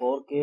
4K